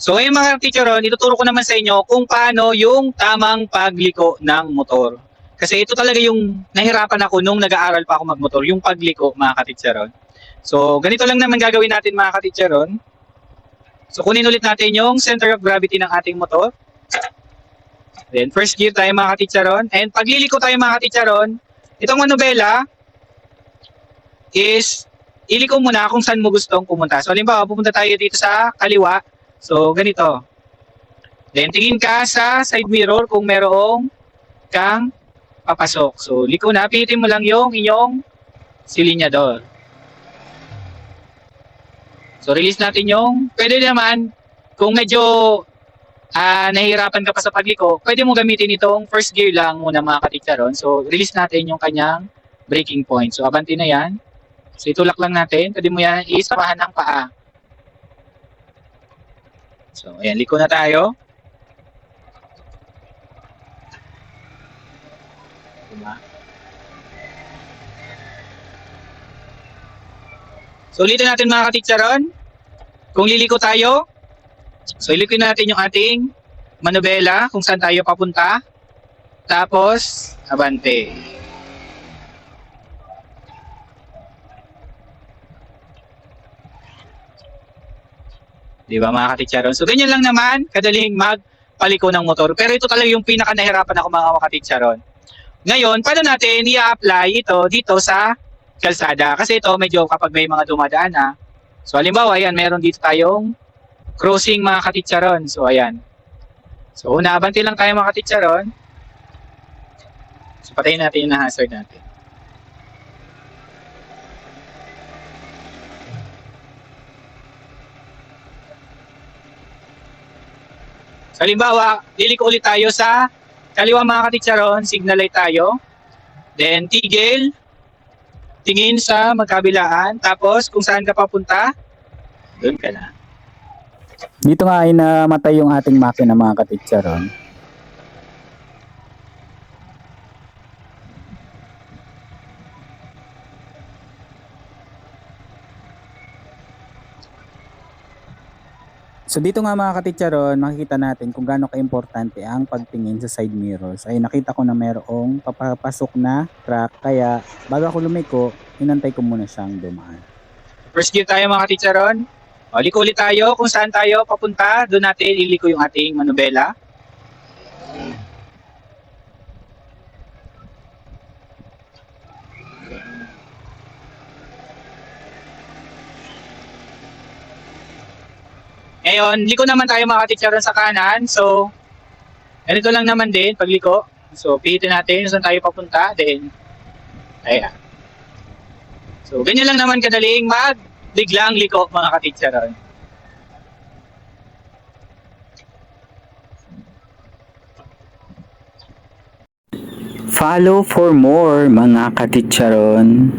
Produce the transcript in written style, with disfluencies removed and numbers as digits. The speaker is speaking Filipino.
So ngayon mga teacheron, ituturo ko naman sa inyo kung paano yung tamang pagliko ng motor. Kasi ito talaga yung nahirapan ako nung nag-aaral pa ako magmotor, yung pagliko mga katitseron. So ganito lang naman gagawin natin mga katitseron. So kunin ulit natin yung center of gravity ng ating motor. Then first gear tayo mga katitseron. And pagliliko tayo mga katitseron, itong manubela is iliko muna kung saan mo gustong pumunta. So halimbawa, pupunta tayo dito sa kaliwa. So ganito. Then tingin ka sa side mirror kung merong kang papasok. So liko na, pinitin mo lang yung inyong silinyador. So release natin yung, pwede naman, kung medyo nahihirapan ka pa sa pagliko, pwede mo gamitin itong first gear lang muna mga katitsaron. So release natin yung kanyang braking point. So abanti na yan. So itulak lang natin, pwede mo yan isapahan ng paa. So ayan, liko na tayo. Diba? So ulitin natin mga katitsaron. Kung liliko tayo, so iliko natin yung ating manubela kung saan tayo papunta. Tapos, abante. Diba mga katitsaron? So ganyan lang naman, kadaling magpaliko ng motor. Pero ito talaga yung pinaka nahirapan ako mga katitsaron. Ngayon, paano natin i-apply ito dito sa kalsada? Kasi ito medyo kapag may mga dumadaan na. So halimbawa, ayan, meron dito tayong crossing mga katitsaron. So ayan. So una, abante lang tayo mga katitsaron. So patayin natin yung hazard natin. So halimbawa, liliko ulit tayo sa kaliwa mga katitsaron, signal light tayo. Then tigil, tingin sa magkabilaan, tapos kung saan ka papunta, doon ka na. Dito nga ay namatay yung ating makina mga katitsaron. So dito nga mga katitsaron, makikita natin kung gaano ka-importante ang pagtingin sa side mirrors. Ay nakita ko na mayroong papapasok na truck, kaya bago ako lumiko, inantay ko muna siyang dumaan. First gear tayo mga katitsaron. O, liko ulit tayo kung saan tayo papunta, doon natin iliko yung ating manubela. Ngayon, liko naman tayo mga katitsaron sa kanan. So, ganito lang naman din pagliko. So, pihitin natin saan tayo papunta. Then, ayan. So, ganyan lang naman kadaling magbiglang liko mga katitsaron. Follow for more mga katitsaron.